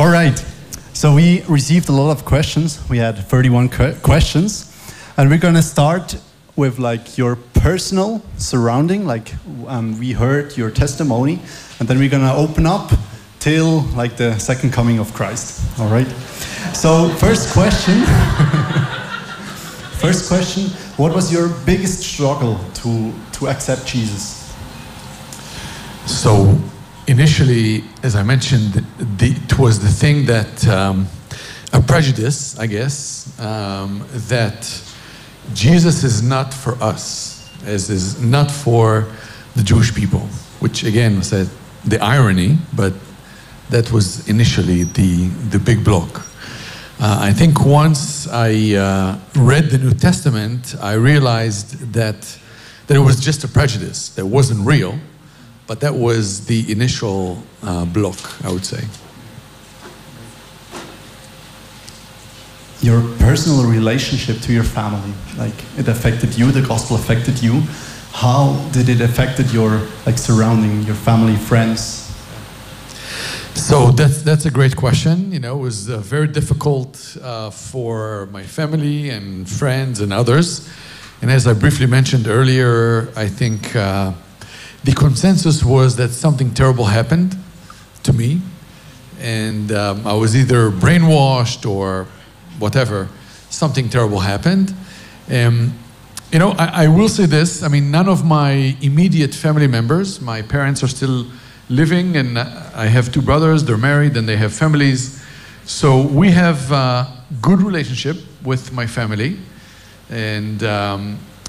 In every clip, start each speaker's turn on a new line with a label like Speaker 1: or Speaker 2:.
Speaker 1: All right. So we received a lot of questions. We had 31 questions. And we're going to start with like your personal surrounding. Like we heard your testimony. And then we're going to open up till like the second coming of Christ. All right. So first question. First question. What was your biggest struggle to accept Jesus?
Speaker 2: So initially, as I mentioned, it was the thing that, a prejudice, I guess, that Jesus is not for us, as is not for the Jewish people, which again was the irony, but that was initially the big block. I think once I read the New Testament, I realized that it was just a prejudice that wasn't real. But that was the initial block, I would say.
Speaker 1: Your personal relationship to your family, like it affected you, the gospel affected you. How did it affected your surrounding, your family, friends?
Speaker 2: So that's a great question. You know, it was very difficult for my family and friends and others. And as I briefly mentioned earlier, I think the consensus was that something terrible happened to me, and I was either brainwashed or whatever. Something terrible happened. You know, I will say this. I mean, none of my immediate family members, my parents are still living, and I have two brothers. They're married and they have families. So we have a good relationship with my family, and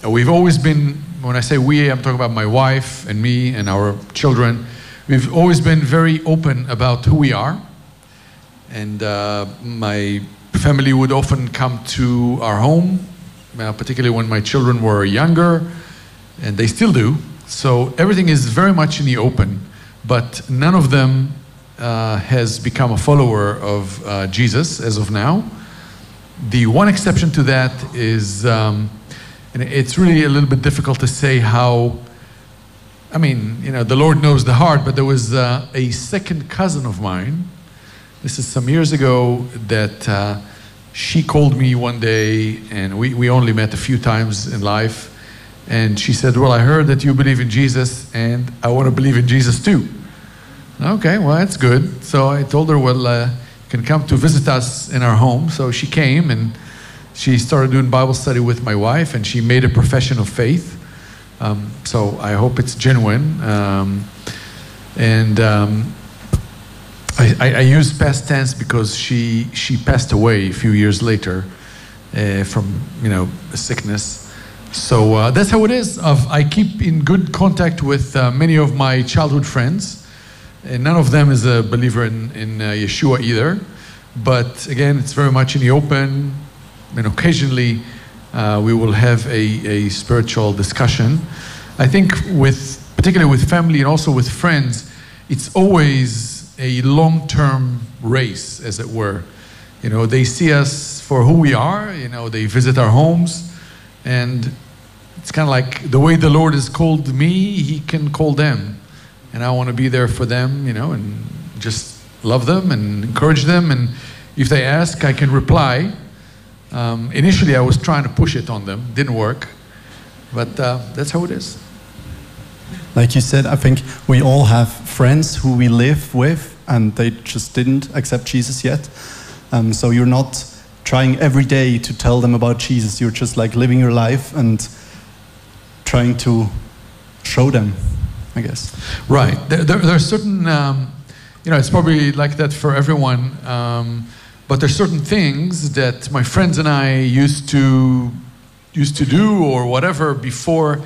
Speaker 2: we've always been, when I say we, I'm talking about my wife and me and our children. We've always been very open about who we are. And my family would often come to our home, particularly when my children were younger, and they still do. So everything is very much in the open, but none of them has become a follower of Jesus as of now. The one exception to that is, and it's really a little bit difficult to say how, I mean, you know, the Lord knows the heart, but there was a second cousin of mine. This is some years ago that she called me one day, and we only met a few times in life. And she said, well, I heard that you believe in Jesus, and I want to believe in Jesus too. Okay, well, that's good. So I told her, well, you can come to visit us in our home. So she came, and she started doing Bible study with my wife, and she made a profession of faith. So I hope it's genuine. I use past tense because she passed away a few years later from, you know, a sickness. So that's how it is. I keep in good contact with many of my childhood friends, and none of them is a believer in Yeshua either. But again, it's very much in the open. And occasionally we will have a spiritual discussion. I think particularly with family and also with friends, it's always a long-term race, as it were. You know, they see us for who we are, you know, they visit our homes, and it's kind of like the way the Lord has called me, He can call them. And I want to be there for them, you know, and just love them and encourage them. And if they ask, I can reply. Initially, I was trying to push it on them. Didn't work. But that's how it is.
Speaker 1: Like you said, I think we all have friends who we live with, and they just didn't accept Jesus yet. So you're not trying every day to tell them about Jesus. You're just like living your life and trying to show them, I guess.
Speaker 2: Right. There are certain, you know, it's probably like that for everyone. But there's certain things that my friends and I used to do or whatever before.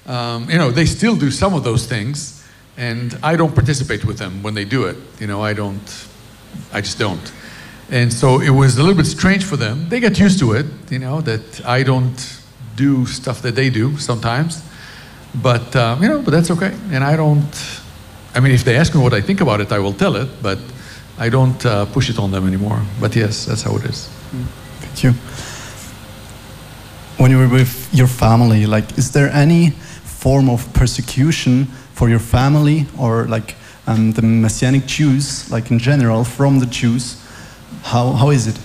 Speaker 2: You know, they still do some of those things, and I don't participate with them when they do it. You know, I just don't. And so it was a little bit strange for them. They get used to it, you know, that I don't do stuff that they do sometimes. But, you know, but that's okay. And I mean, if they ask me what I think about it, I will tell it, but I don't push it on them anymore. But yes, that's how it is.
Speaker 1: Thank you. When you were with your family, like, is there any form of persecution for your family, or like the Messianic Jews, like in general, from the Jews. How is it?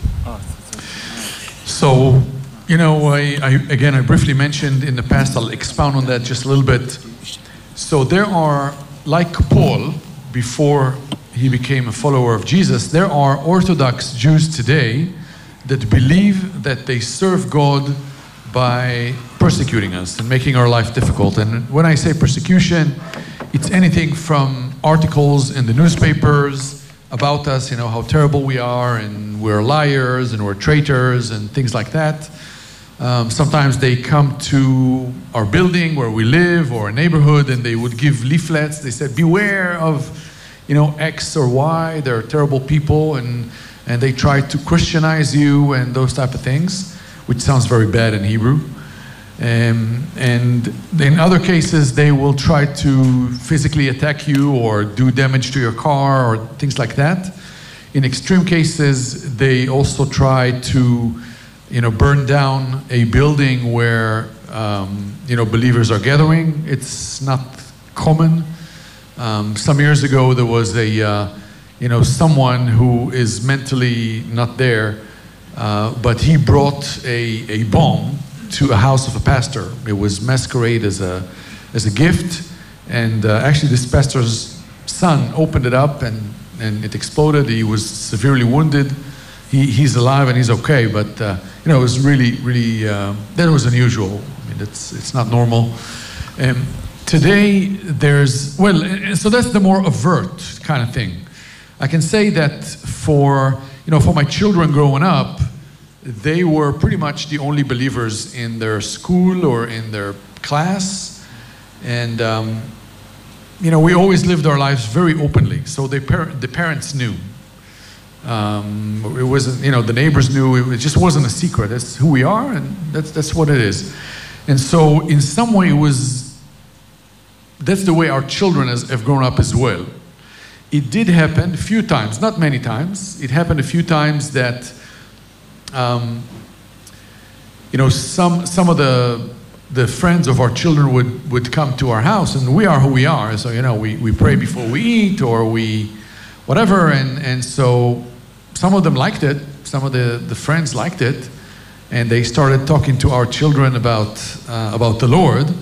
Speaker 2: So, you know, I briefly mentioned in the past, I'll expound on that just a little bit. So there are, like Paul, before he became a follower of Jesus, there are Orthodox Jews today that believe that they serve God by persecuting us and making our life difficult. And when I say persecution, it's anything from articles in the newspapers about us, you know, how terrible we are and we're liars and we're traitors and things like that. Sometimes they come to our building where we live or a neighborhood and they would give leaflets. They said, beware of, you know, X or Y, they're terrible people, and they try to Christianize you and those type of things, which sounds very bad in Hebrew. And in other cases, they will try to physically attack you or do damage to your car or things like that. In extreme cases, they also try to, you know, burn down a building where, you know, believers are gathering. It's not common. Some years ago, there was a, you know, someone who is mentally not there, but he brought a bomb to a house of a pastor. It was masquerade as a gift, and actually this pastor's son opened it up and it exploded. He was severely wounded. He's alive and he's okay, but you know, it was really that was unusual. I mean, it's not normal. Today there's, well, so that's the more overt kind of thing. I can say that for, you know, for my children growing up, they were pretty much the only believers in their school or in their class. And, you know, we always lived our lives very openly. So the parents knew. It wasn't, you know, the neighbors knew. It just wasn't a secret. That's who we are, and that's what it is. And so in some way that's the way our children have grown up as well. It did happen a few times, not many times. It happened a few times that you know, some of the friends of our children would come to our house, and we are who we are. So, you know, we pray before we eat, or we whatever, and so some of them liked it. Some of the friends liked it, and they started talking to our children about the Lord,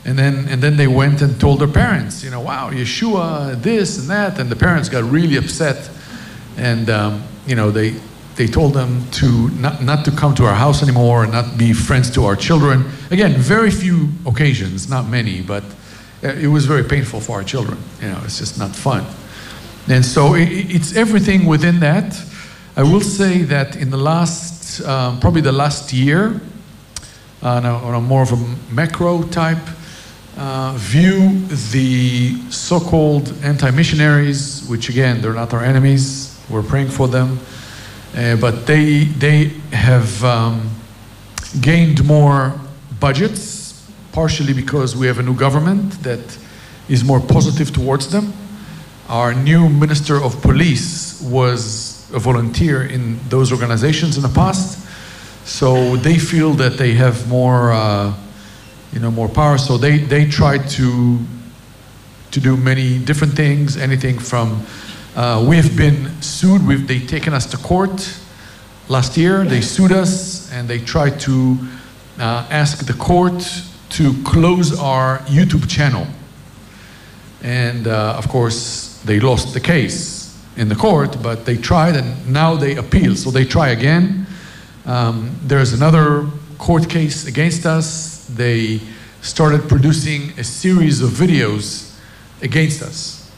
Speaker 2: and then they went and told their parents, you know, wow, Yeshua, this and that, and the parents got really upset, and you know, they told them to not to come to our house anymore and not be friends to our children. Again, very few occasions, not many, but it was very painful for our children. You know, it's just not fun. And so it's everything within that. I will say that in the last, probably the last year, on a more of a macro type view, the so-called anti-missionaries, which again, they're not our enemies, we're praying for them, but they have gained more budgets, partially because we have a new government that is more positive towards them. Our new Minister of Police was a volunteer in those organizations in the past, so they feel that they have more, you know, more power. So they try to do many different things. Anything from we have been sued. They've taken us to court last year. They sued us, and they tried to ask the court to close our YouTube channel. And of course, they lost the case in the court, but they tried, and now they appeal. So they try again. There's another court case against us. They started producing a series of videos against us.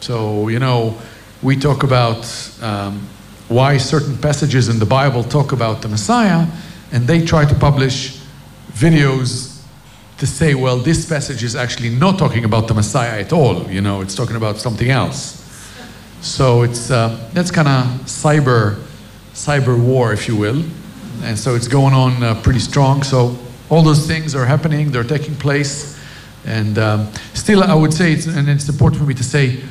Speaker 2: So, you know, we talk about why certain passages in the Bible talk about the Messiah, and they try to publish videos to say, well, this passage is actually not talking about the Messiah at all. You know, it's talking about something else. So it's that's kind of cyber war, if you will. And so it's going on pretty strong. So all those things are happening, they're taking place. And still, I would say, it's important for me to say,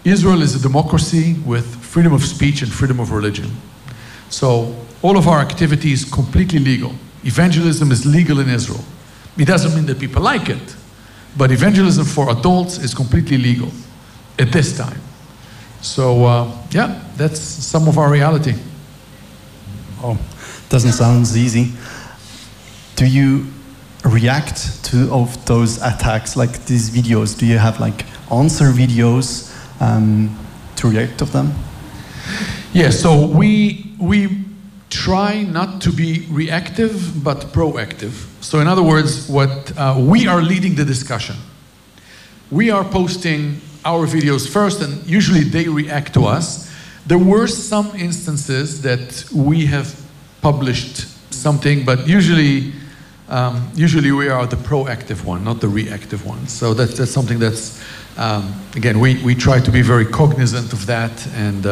Speaker 2: Israel is a democracy with freedom of speech and freedom of religion. So all of our activity is completely legal. Evangelism is legal in Israel. It doesn't mean that people like it, but evangelism for adults is completely legal. at this time. So yeah, that's some of our reality.
Speaker 1: Oh, doesn't sound easy. Do you react to of those attacks, like these videos? Do you have like answer videos to react of them?
Speaker 2: Yeah, so we try not to be reactive, but proactive. So in other words, what we are leading the discussion. We are posting our videos first, and usually they react to us. There were some instances that we have published something, but usually we are the proactive one, not the reactive one. So that's something that's, again, we try to be very cognizant of that, and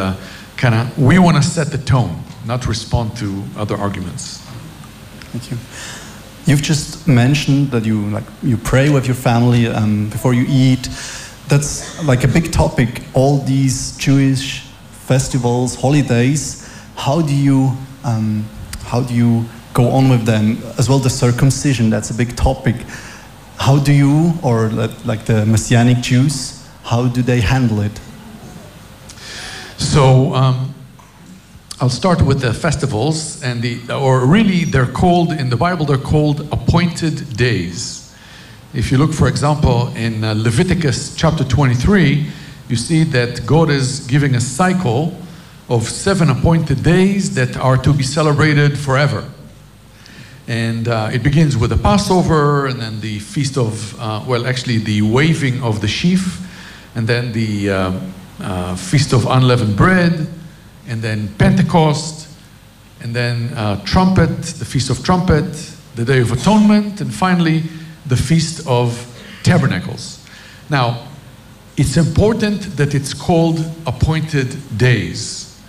Speaker 2: we want to set the tone, not respond to other arguments.
Speaker 1: Thank you. You've just mentioned that you pray with your family before you eat. That's like a big topic. All these Jewish festivals, holidays. How do you go on with them? As well, the circumcision. That's a big topic. How do you, or like the Messianic Jews, how do they handle it?
Speaker 2: So I'll start with the festivals, and they're called, in the Bible, they're called appointed days. If you look, for example, in Leviticus chapter 23, you see that God is giving a cycle of 7 appointed days that are to be celebrated forever. And it begins with the Passover, and then the feast of, the waving of the sheaf, and then the feast of unleavened bread, and then Pentecost, and then trumpet, the Feast of Trumpet, the Day of Atonement, and finally the Feast of Tabernacles. Now, it's important that it's called appointed days,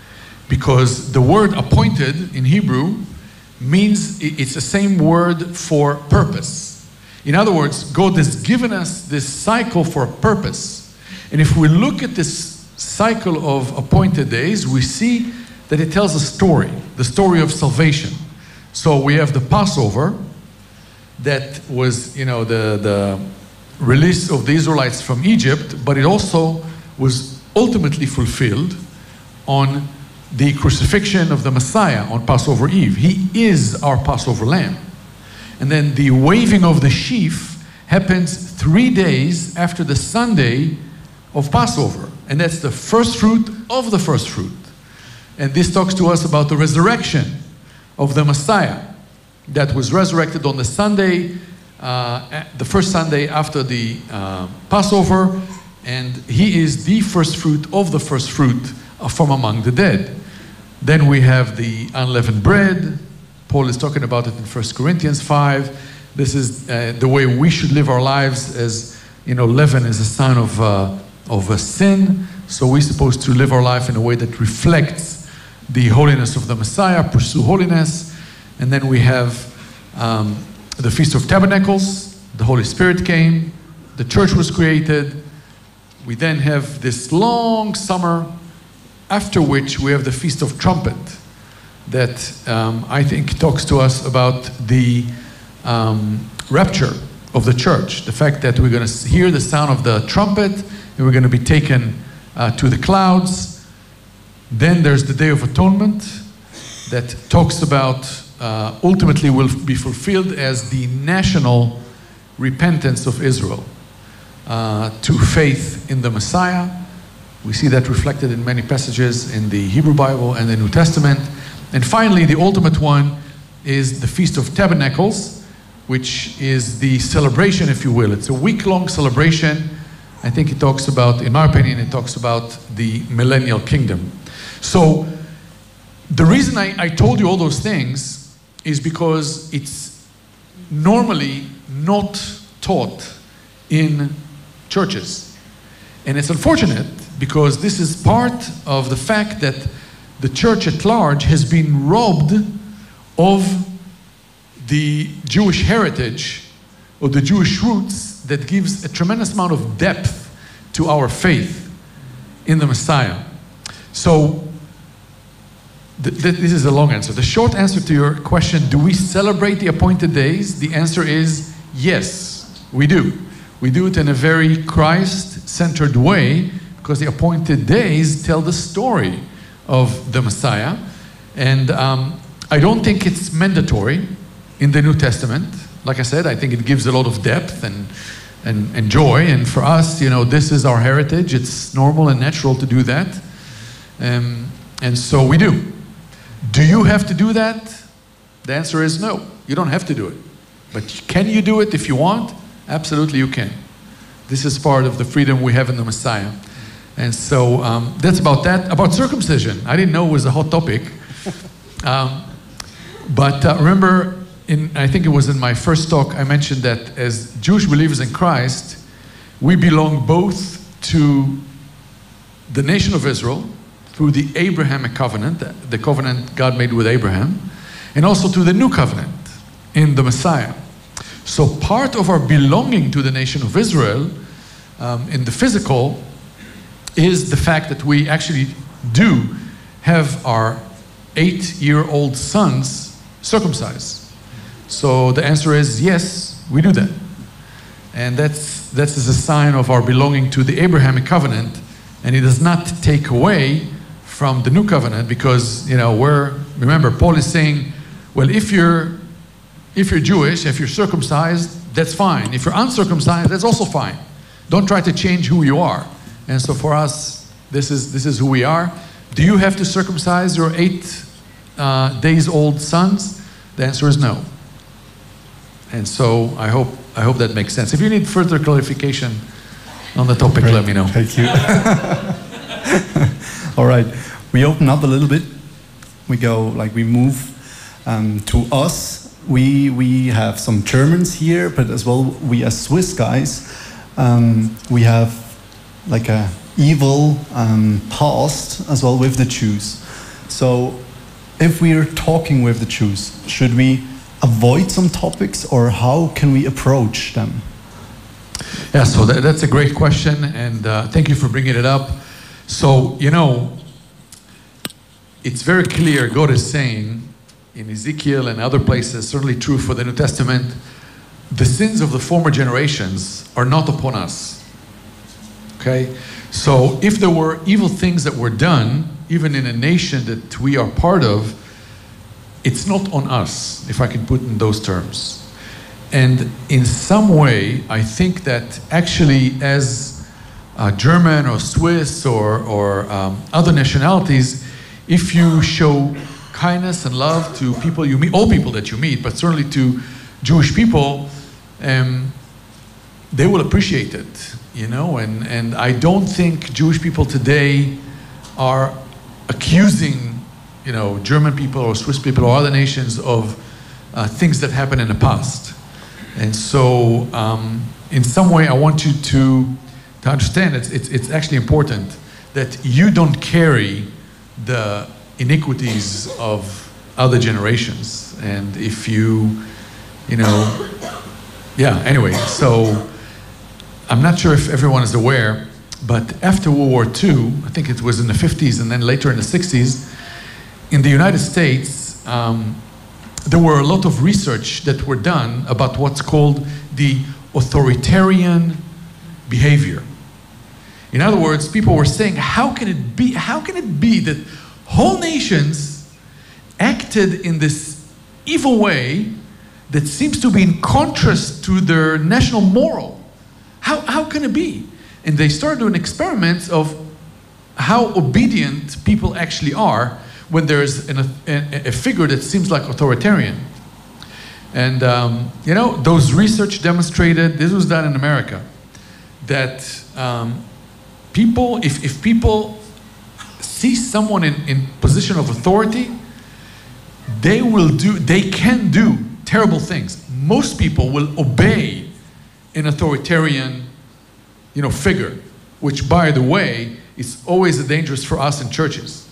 Speaker 2: because the word appointed in Hebrew means it's the same word for purpose. In other words, God has given us this cycle for a purpose. And if we look at this cycle of appointed days, we see that it tells a story, the story of salvation. So we have the Passover, that was, the release of the Israelites from Egypt, but it also was ultimately fulfilled on the crucifixion of the Messiah on Passover Eve. He is our Passover lamb. And then the waving of the sheaf happens 3 days after the Sunday of Passover. And that's the first fruit of the first fruit. And this talks to us about the resurrection of the Messiah that was resurrected on the Sunday, the first Sunday after the Passover. And he is the first fruit of the first fruit from among the dead. Then we have the unleavened bread. Paul is talking about it in 1 Corinthians 5. This is the way we should live our lives, as leaven is a sign of a sin. So we're supposed to live our life in a way that reflects the holiness of the Messiah, pursue holiness. And then we have the Feast of Tabernacles. The Holy Spirit came. The church was created. We then have this long summer, after which we have the Feast of Trumpet, that I think talks to us about the rapture of the church. The fact that we're going to hear the sound of the trumpet, and we're going to be taken to the clouds. Then there's the Day of Atonement that talks about, ultimately will be fulfilled as the national repentance of Israel to faith in the Messiah. We see that reflected in many passages in the Hebrew Bible and the New Testament. And finally, the ultimate one is the Feast of Tabernacles, which is the celebration, if you will. It's a week-long celebration. I think it talks about, in my opinion, it talks about the millennial kingdom. So the reason I told you all those things is because it's normally not taught in churches. And it's unfortunate because this is part of the fact that the church at large has been robbed of the Jewish heritage or the Jewish roots that gives a tremendous amount of depth to our faith in the Messiah. So this is a long answer. The short answer to your question, do we celebrate the appointed days? The answer is yes, we do. We do it in a very Christ-centered way because the appointed days tell the story of the Messiah. And I don't think it's mandatory in the New Testament. Like I said, I think it gives a lot of depth and joy. And for us, you know, this is our heritage. It's normal and natural to do that. And so we do. Do you have to do that? The answer is no. You don't have to do it. But can you do it if you want? Absolutely you can. This is part of the freedom we have in the Messiah. And so that's about that. About circumcision, I didn't know it was a hot topic. But remember, I think it was in my first talk, I mentioned that as Jewish believers in Christ, we belong both to the nation of Israel through the Abrahamic covenant, the covenant God made with Abraham, and also to the new covenant in the Messiah. So part of our belonging to the nation of Israel in the physical is the fact that we actually do have our 8-year-old sons circumcised. So the answer is yes, we do that. And that's a sign of our belonging to the Abrahamic covenant, and it does not take away from the new covenant, because, you know, remember, Paul is saying, well, if you're Jewish, if you're circumcised, that's fine. If you're uncircumcised, that's also fine. Don't try to change who you are. And so for us, this is who we are. Do you have to circumcise your 8 days old sons? The answer is no. And so I hope that makes sense. If you need further clarification on the topic,
Speaker 1: Great.
Speaker 2: Let me know.
Speaker 1: Thank you. All right, we open up a little bit. We move to us. We have some Germans here, but as well, we as Swiss guys, we have like a evil past as well with the Jews. So if we are talking with the Jews, should we avoid some topics, or how can we approach them?
Speaker 2: Yeah, so that's a great question, and thank you for bringing it up. So, you know, it's very clear God is saying in Ezekiel and other places, certainly true for the New Testament, the sins of the former generations are not upon us. Okay? So if there were evil things that were done, even in a nation that we are part of, it's not on us, if I can put it in those terms. And in some way, I think that actually as German or Swiss or other nationalities, if you show kindness and love to people you meet, all people that you meet, but certainly to Jewish people, they will appreciate it, you know. And I don't think Jewish people today are accusing, you know, German people or Swiss people or other nations of things that happened in the past. And so, in some way, I want you to understand it's actually important that you don't carry the iniquities of other generations. And if you know, yeah, anyway, so I'm not sure if everyone is aware, but after World War II, I think it was in the 50s and then later in the 60s, in the United States, there were a lot of research that were done about what's called the authoritarian behavior. In other words, people were saying, how can it be that whole nations acted in this evil way that seems to be in contrast to their national moral? How can it be? And they started doing experiments of how obedient people actually are when there's a figure that seems like authoritarian. And you know, those research demonstrated, this was done in America, that people, if people see someone in position of authority, they can do terrible things. Most people will obey an authoritarian, you know, figure, which, by the way, is always dangerous for us in churches.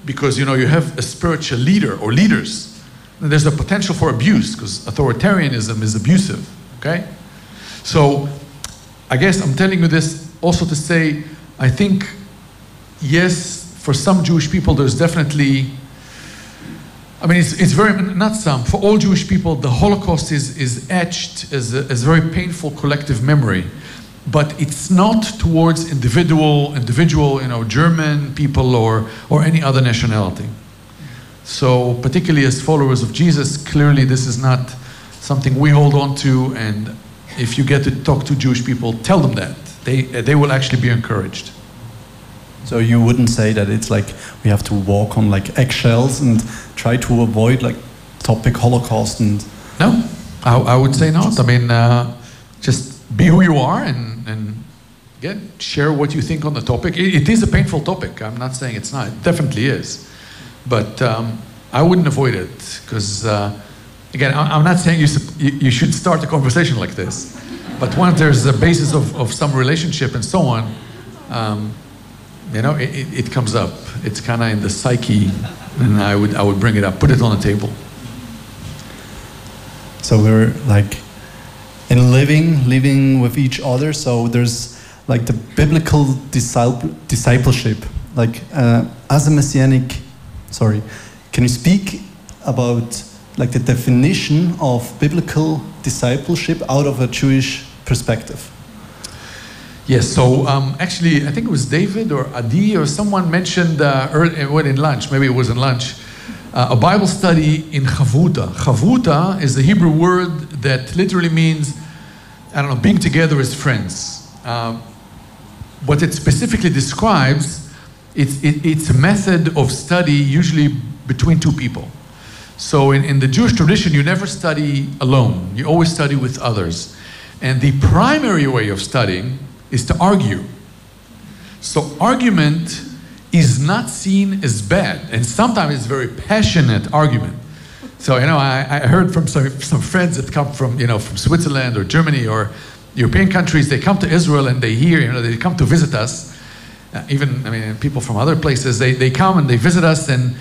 Speaker 2: Because, you know, you have a spiritual leader or leaders, and there's a potential for abuse, because authoritarianism is abusive, okay? So, I guess I'm telling you this also to say, I think, yes, for some Jewish people, there's definitely, I mean, it's very, not some, for all Jewish people, the Holocaust is etched as a very painful collective memory. but it's not towards individual, German people or any other nationality. So particularly as followers of Jesus, clearly this is not something we hold on to, and if you get to talk to Jewish people, tell them that. They will actually be encouraged.
Speaker 1: So you wouldn't say that it's like we have to walk on like eggshells and try to avoid like topic Holocaust and...
Speaker 2: No, I would say not. I mean, just be who you are and share what you think on the topic. It is a painful topic. I'm not saying it's not. It definitely is. But I wouldn't avoid it because, again, I'm not saying you should start a conversation like this. But once there's a basis of some relationship and so on, it comes up. It's kind of in the psyche, and I would bring it up, put it on the table.
Speaker 1: So we're like in living with each other. So there's like the biblical discipleship. Like as a Messianic, can you speak about like the definition of biblical discipleship out of a Jewish perspective?
Speaker 2: Yes, so actually I think it was David or Adi or someone mentioned in lunch, maybe it was in lunch, a Bible study in Chavuta. Chavuta is the Hebrew word that literally means, being together as friends. What it specifically describes, it's a method of study usually between two people. So in the Jewish tradition, you never study alone. You always study with others. And the primary way of studying is to argue. So argument is not seen as bad, and sometimes it's very passionate argument. So I heard from some friends that come from from Switzerland or Germany or European countries. They come to Israel and they hear they come to visit us. Even people from other places, they come and they visit us, and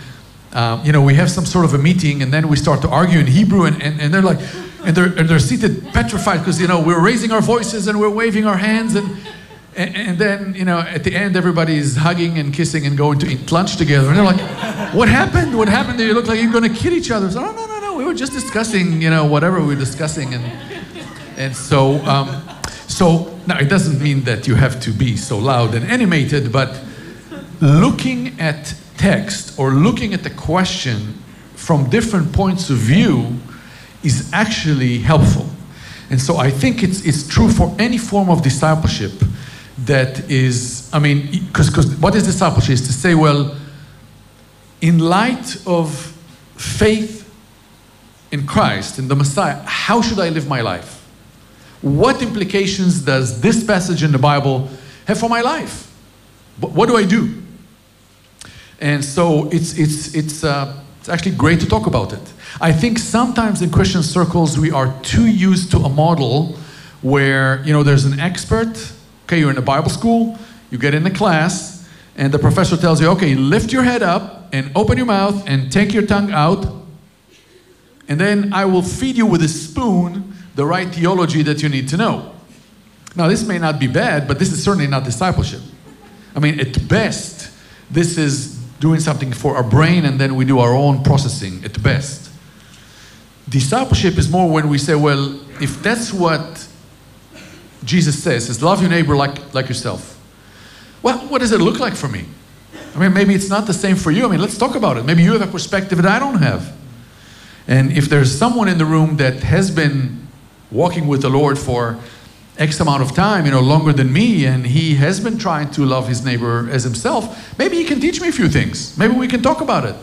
Speaker 2: we have some sort of a meeting, and then we start to argue in Hebrew, and they're like, and they're seated petrified because we're raising our voices and we're waving our hands, and then at the end everybody's hugging and kissing and going to eat lunch together, and they're like, what happened? What happened? You look like you're going to kill each other. So, no, we were just discussing whatever we were discussing, and so now it doesn't mean that you have to be so loud and animated, but looking at text or looking at the question from different points of view is actually helpful. And so I think it's true for any form of discipleship that is, because what is discipleship? Is to say, well, in light of faith in Christ, in the Messiah, how should I live my life? What implications does this passage in the Bible have for my life? What do I do? And so it's actually great to talk about it. I think sometimes in Christian circles we are too used to a model where there's an expert. Okay, you're in a Bible school, you get in a class, and the professor tells you, okay, lift your head up and open your mouth and take your tongue out, and then I will feed you with a spoon the right theology that you need to know. Now, this may not be bad, but this is certainly not discipleship. At best, this is doing something for our brain, and then we do our own processing at best. Discipleship is more when we say, well, if that's what Jesus says, is love your neighbor like yourself. Well, what does it look like for me? Maybe it's not the same for you. Let's talk about it. Maybe you have a perspective that I don't have. And if there's someone in the room that has been walking with the Lord for X amount of time, longer than me, and he has been trying to love his neighbor as himself, maybe he can teach me a few things. Maybe we can talk about it.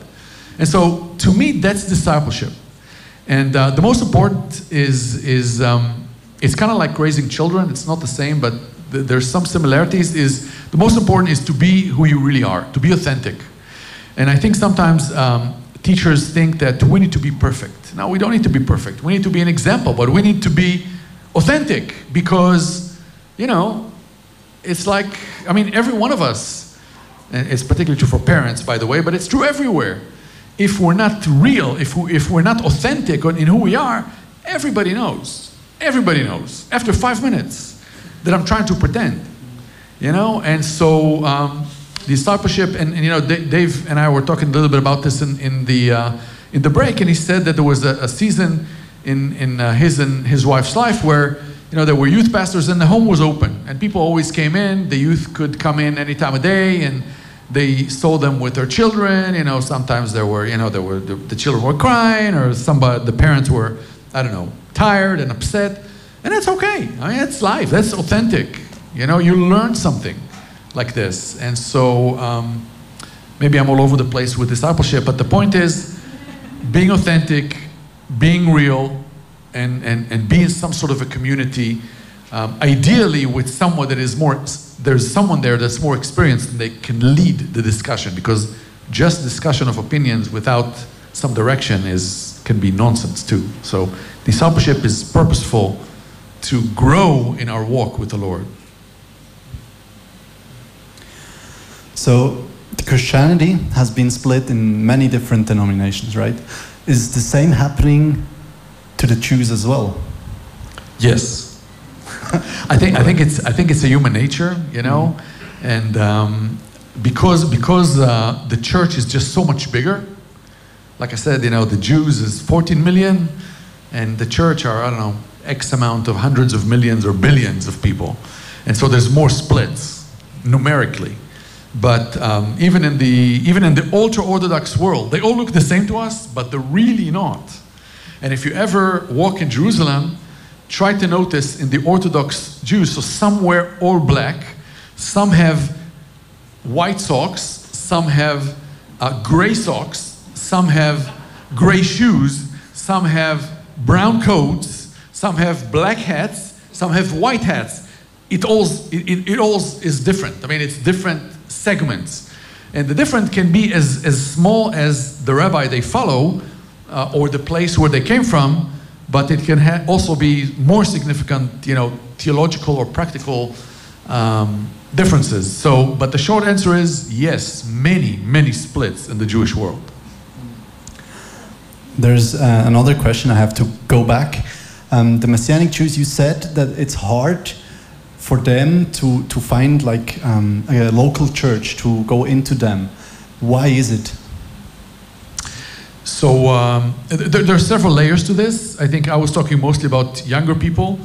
Speaker 2: And so, to me, that's discipleship. And the most important is it's kind of like raising children. It's not the same, but there's some similarities. The most important is to be who you really are, to be authentic. And I think sometimes teachers think that we need to be perfect. No, we don't need to be perfect. We need to be an example, but we need to be authentic because, it's like, every one of us, and it's particularly true for parents, by the way, but it's true everywhere. If we're not real, if we're not authentic in who we are, everybody knows. Everybody knows after 5 minutes that I'm trying to pretend, And so discipleship, and Dave and I were talking a little bit about this in the break, and he said that there was a season in his and his wife's life where there were youth pastors and the home was open. And people always came in. The youth could come in any time of day and they saw them with their children. Sometimes the children were crying or the parents were, I don't know, tired and upset. And that's okay. I mean, it's life. That's authentic. You learn something like this. And so maybe I'm all over the place with discipleship, but the point is being authentic, being real, and be in some sort of a community, ideally with someone that is there's someone there that's more experienced and they can lead the discussion, because just discussion of opinions without some direction can be nonsense too. So discipleship is purposeful to grow in our walk with the Lord.
Speaker 1: So Christianity has been split in many different denominations, right? Is the same happening to the Jews as well?
Speaker 2: Yes. I think it's a human nature, and because the church is just so much bigger. Like I said, the Jews is 14 million, and the church are, I don't know, X amount of hundreds of millions or billions of people, and so there's more splits numerically. But even in the ultra-Orthodox world, they all look the same to us, but they're really not. And if you ever walk in Jerusalem, try to notice in the Orthodox Jews, so some wear all black, some have white socks, some have gray socks, some have gray shoes, some have brown coats, some have black hats, some have white hats. It all is different. I mean, it's different segments. And the different can be as small as the rabbi they follow or the place where they came from, but it can also be more significant, theological or practical differences. So, but the short answer is yes, many, many splits in the Jewish world.
Speaker 1: There's another question I have to go back. The Messianic Jews, you said that it's hard for them to find like a local church to go into them. Why is it? So there are several layers to this. I think I was talking mostly about younger people.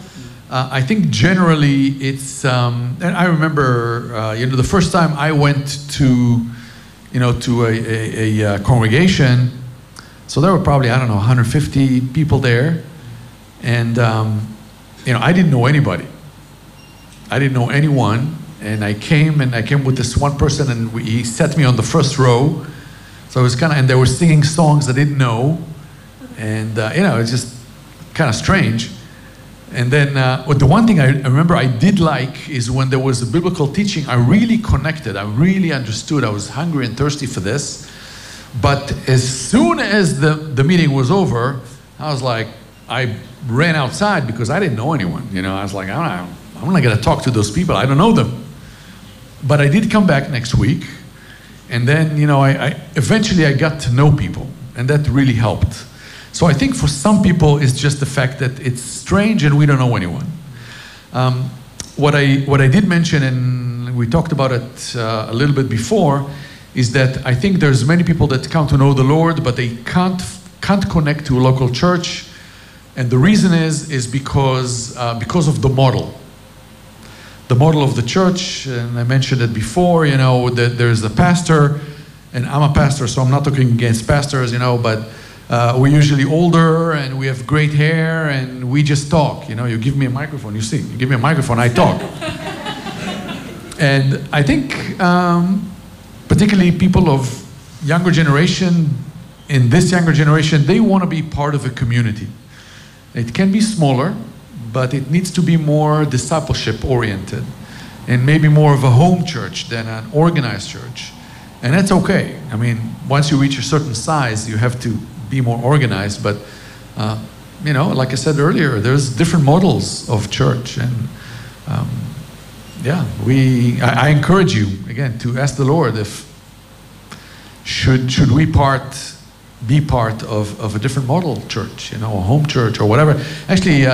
Speaker 1: I think generally it's, and I remember, the first time I went to, to a congregation, so there were probably, I don't know, 150 people there. And, I didn't know anybody. I didn't know anyone. And I came with this one person and he set me on the first row. So it was and they were singing songs I didn't know. And, it's just kind of strange. And then the one thing I remember I did like is when there was a biblical teaching, I really connected. I really understood. I was hungry and thirsty for this. But as soon as the meeting was over, I was like, I ran outside because I didn't know anyone. I was like, I'm not going to talk to those people. I don't know them. But I did come back next week. And then, eventually I got to know people. And that really helped. So I think for some people, it's just the fact that it's strange and we don't know anyone. What I did mention, and we talked about it a little bit before, is that I think there's many people that come to know the Lord, but they can't connect to a local church. And the reason is because of the model. The model of the church, and I mentioned it before, that there's a pastor, and I'm a pastor, so I'm not talking against pastors, but we're usually older and we have great hair and we just talk. You give me a microphone, you give me a microphone, I talk. And I think particularly people of younger generation, in this younger generation, they want to be part of a community. It can be smaller, but it needs to be more discipleship oriented and maybe more of a home church than an organized church. And that's okay. I mean, once you reach a certain size, you have to be more organized, but like I said earlier, there's different models of church, and I encourage you again to ask the Lord if should we be part of a different model church, a home church or whatever. Actually,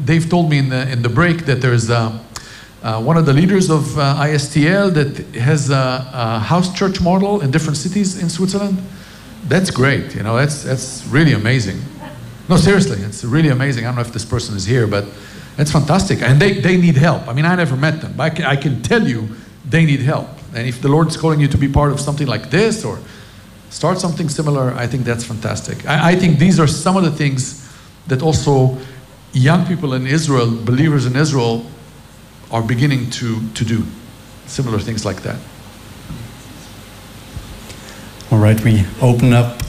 Speaker 1: Dave told me in the break that there's one of the leaders of ISTL that has a house church model in different cities in Switzerland. That's great, that's really amazing. No, seriously, it's really amazing. I don't know if this person is here, but
Speaker 2: That's fantastic. And they need help. I mean, I never met them, but I can tell you they need help. And if the Lord's calling you to be part of something like this or start something similar, I think that's fantastic. I think these are some of the things that also young people in Israel, believers in Israel, are beginning to do. Similar things like that.
Speaker 1: All right, we open up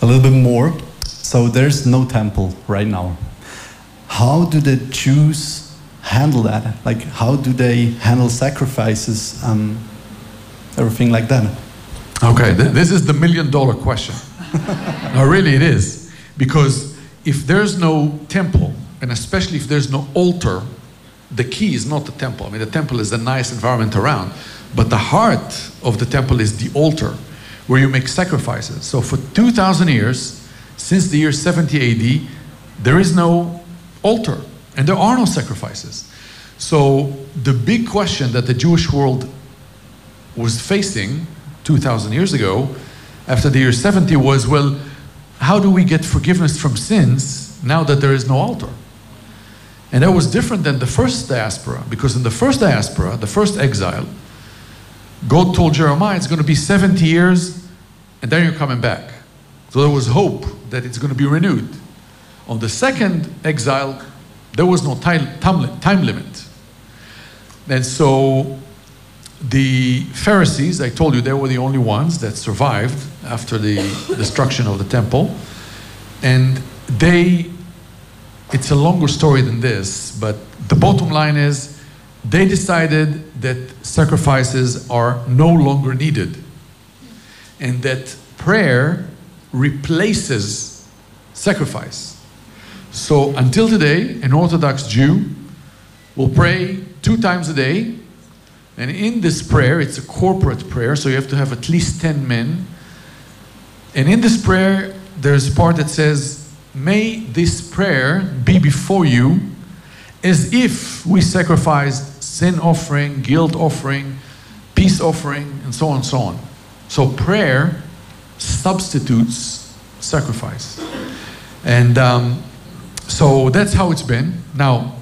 Speaker 1: a little bit more. So there's no temple right now. How do the Jews handle that? Like, how do they handle sacrifices, everything like that?
Speaker 2: Okay, this is the $1 million question. No, really it is. Because if there's no temple, and especially if there's no altar, the key is not the temple. I mean, the temple is a nice environment around, but the heart of the temple is the altar, where you make sacrifices. So for 2,000 years, since the year 70 AD, there is no altar, and there are no sacrifices. So the big question that the Jewish world was facing 2,000 years ago, after the year 70, was, well, how do we get forgiveness from sins now that there is no altar? And that was different than the first diaspora, because in the first diaspora, the first exile, God told Jeremiah it's going to be 70 years, and then you're coming back. So there was hope that it's going to be renewed. On the second exile, there was no time limit. And so the Pharisees, I told you, they were the only ones that survived after the destruction of the temple. And it's a longer story than this, but the bottom line is they decided that sacrifices are no longer needed, and that prayer replaces sacrifice. So until today, an Orthodox Jew will pray 2 times a day, and in this prayer, it's a corporate prayer, so you have to have at least 10 men. And in this prayer, there's a part that says, may this prayer be before you as if we sacrificed sin offering, guilt offering, peace offering, and so on and so on. So prayer substitutes sacrifice. And so that's how it's been. Now,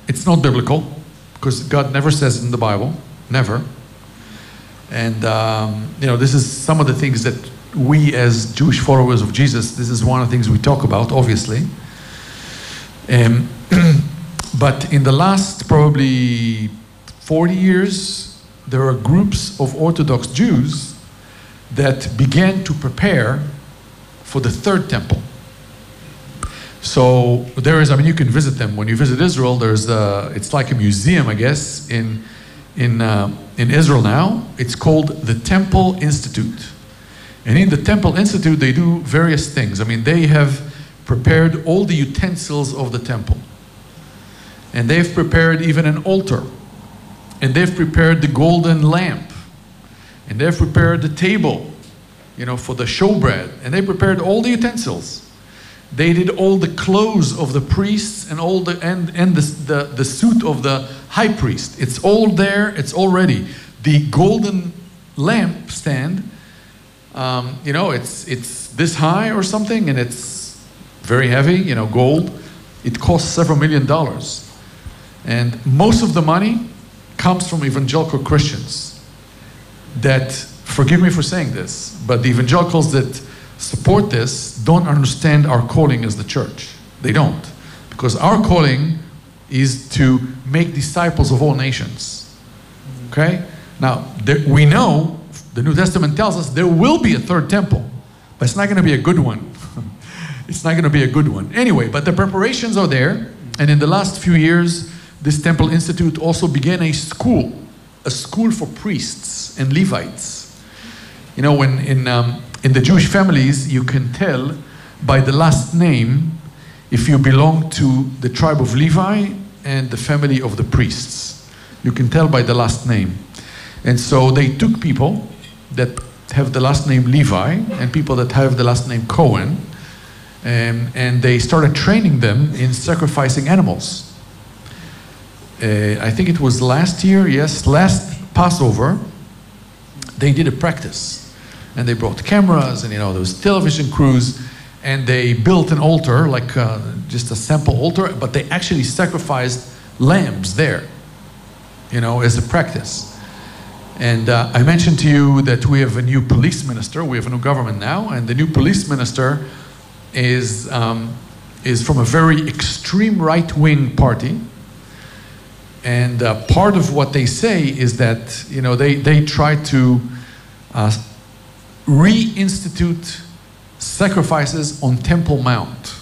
Speaker 2: it's not biblical, because God never says it in the Bible, never. And this is some of the things that we as Jewish followers of Jesus, this is one of the things we talk about, obviously. But in the last probably 40 years, there are groups of Orthodox Jews that began to prepare for the third temple. So there is, I mean, you can visit them. When you visit Israel, it's like a museum, I guess, in Israel now. It's called the Temple Institute. And in the Temple Institute, they do various things. I mean, they have prepared all the utensils of the temple. And they've prepared even an altar. And they've prepared the golden lamp. And they've prepared the table, for the showbread. And they prepared all the utensils. They did all the clothes of the priests and all the suit of the high priest. It's all there, it's all ready. The golden lamp stand, it's this high or something, and it's very heavy, gold. It costs several $1 million. And most of the money comes from evangelical Christians that, forgive me for saying this, but the evangelicals that support this don't understand our calling as the church. They don't. Because our calling is to make disciples of all nations. Okay? Now, we know, the New Testament tells us there will be a third temple, but it's not going to be a good one. It's not going to be a good one. Anyway, but the preparations are there, and in the last few years, this Temple Institute also began a school for priests and Levites. When in the Jewish families, you can tell by the last name if you belong to the tribe of Levi and the family of the priests. You can tell by the last name. And so they took people that have the last name Levi and people that have the last name Cohen, and they started training them in sacrificing animals. I think it was last year, yes, last Passover, they did a practice. And they brought cameras, and there was television crews, and they built an altar, like just a simple altar, but they actually sacrificed lambs there, you know, as a practice. And I mentioned to you that we have a new police minister. We have a new government now, and the new police minister is from a very extreme right-wing party. And part of what they say is that, you know, they try to reinstitute sacrifices on Temple Mount.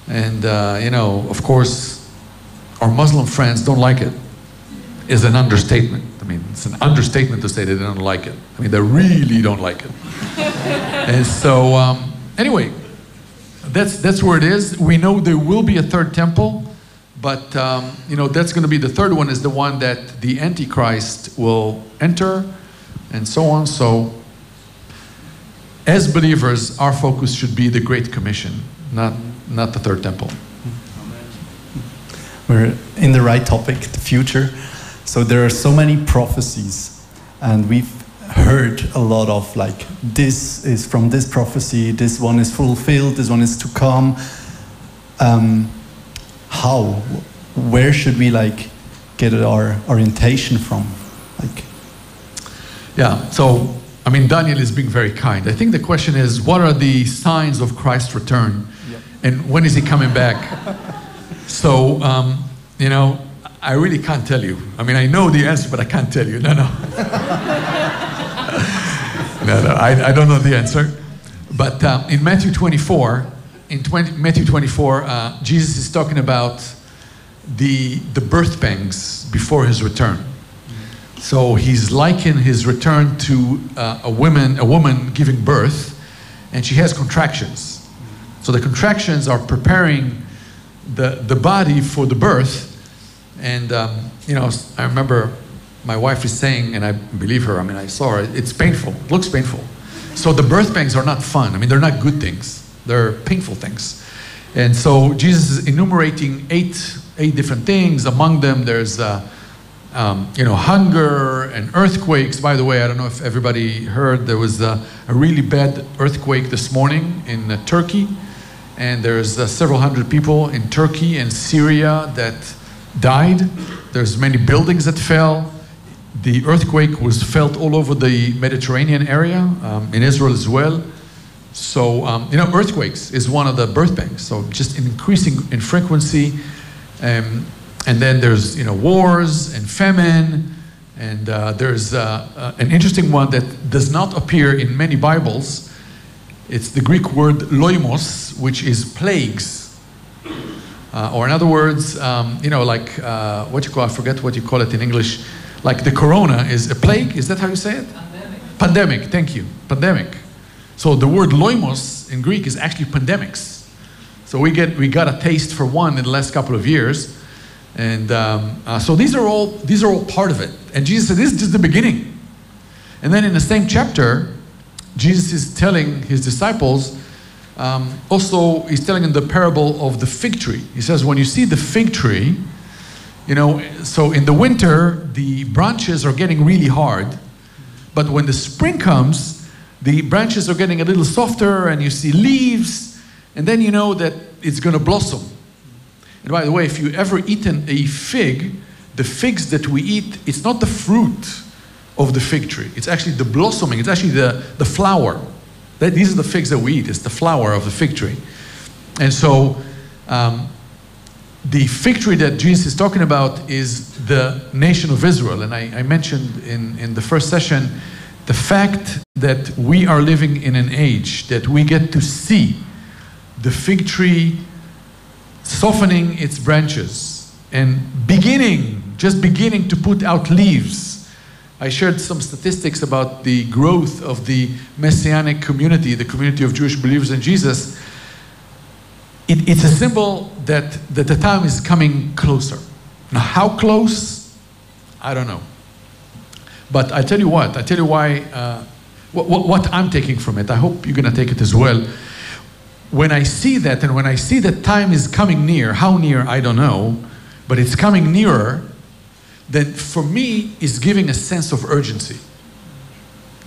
Speaker 2: And, you know, of course, our Muslim friends don't like it. Is an understatement. I mean, it's an understatement to say they don't like it. I mean, they really don't like it. And so, anyway, that's where it is. We know there will be a third temple, but, you know, that's going to be the third one is the one that the Antichrist will enter, and so on. So, as believers, our focus should be the Great Commission, not the third temple.
Speaker 1: We're in the right topic, the future. So there are so many prophecies, and we've heard a lot of like, this is from this prophecy, this one is fulfilled, this one is to come. Where should we like get our orientation from? Like,
Speaker 2: yeah, so I mean, Daniel is being very kind. I think the question is, what are the signs of Christ's return? Yep. And when is he coming back? So, you know, I really can't tell you. I mean, I know the answer, but I can't tell you. No. No, I don't know the answer. But in Matthew 24, Jesus is talking about the birth pangs before his return. So he's likened his return to a woman giving birth, and she has contractions. So the contractions are preparing the body for the birth. And, you know, I remember my wife is saying, and I believe her, I mean, I saw her, it's painful, it looks painful. So the birth pangs are not fun. I mean, they're not good things. They're painful things. And so Jesus is enumerating eight different things. Among them, there's, you know, hunger and earthquakes. By the way, I don't know if everybody heard, there was a really bad earthquake this morning in Turkey. And there's several hundred people in Turkey and Syria that died. There's many buildings that fell. The earthquake was felt all over the Mediterranean area, in Israel as well. So, you know, earthquakes is one of the birth pangs. So just increasing in frequency. And then there's, you know, wars and famine. And there's an interesting one that does not appear in many Bibles. It's the Greek word loimos, which is plagues. Or in other words, you know, like, I forget what you call it in English. Like the corona is a plague. Is that how you say it?
Speaker 3: Pandemic.
Speaker 2: Pandemic, thank you. Pandemic. So the word loimos in Greek is actually pandemics. So we got a taste for one in the last couple of years. And so these are all part of it. And Jesus said, this is just the beginning. And then in the same chapter, Jesus is telling his disciples, also he's telling them the parable of the fig tree. He says, when you see the fig tree, you know, so in the winter, the branches are getting really hard. But when the spring comes, the branches are getting a little softer and you see leaves. And then you know that it's going to blossom. And by the way, if you ever eaten a fig, the figs that we eat, it's not the fruit of the fig tree. It's actually the blossoming. It's actually the flower. These are the figs that we eat. It's the flower of the fig tree. And so the fig tree that Jesus is talking about is the nation of Israel. And I mentioned in the first session the fact that we are living in an age that we get to see the fig tree softening its branches and just beginning to put out leaves. I shared some statistics about the growth of the Messianic community, the community of Jewish believers in Jesus. It's a symbol that the time is coming closer. Now, how close? I don't know. But I tell you what, why, what I'm taking from it. I hope you're going to take it as well. When I see that, and when I see that time is coming near, how near, I don't know, but it's coming nearer, then for me, it's giving a sense of urgency.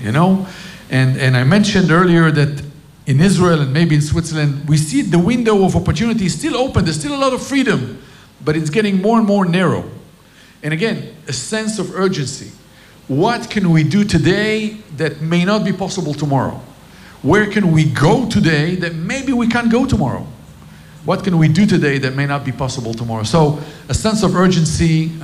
Speaker 2: You know? And I mentioned earlier that in Israel and maybe in Switzerland, we see the window of opportunity is still open. There's still a lot of freedom, but it's getting more and more narrow. And again, a sense of urgency. What can we do today that may not be possible tomorrow? Where can we go today that maybe we can't go tomorrow? What can we do today that may not be possible tomorrow? So a sense of urgency, you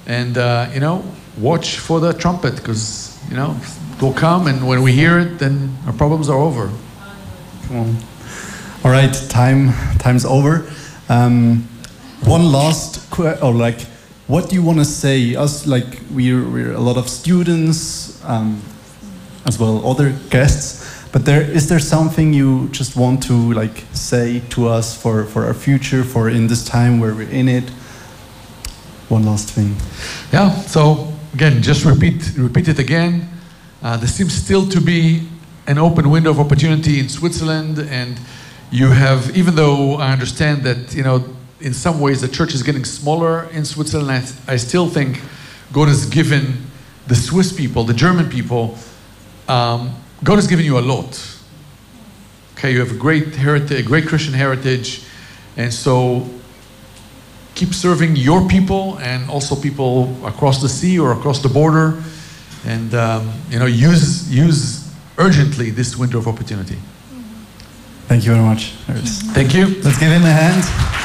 Speaker 2: know, watch for the trumpet, because, you know, it will come, and when we hear it, then our problems are over.
Speaker 1: Come on. All right, time's over. One last what do you want to say? Us, like, we're a lot of students, as well other guests. But is there something you just want to like say to us for our future, for in this time where we're in it? One last thing.
Speaker 2: Yeah. So again, just repeat it again. There seems still to be an open window of opportunity in Switzerland, and you have, even though I understand that, you know, in some ways the church is getting smaller in Switzerland, I still think God has given the Swiss people, the German people, God has given you a lot. Okay, you have a great heritage, a great Christian heritage, and so keep serving your people and also people across the sea or across the border, and you know, use urgently this window of opportunity.
Speaker 1: Thank you very much, Erez.
Speaker 2: Thank you.
Speaker 1: Let's give him a hand.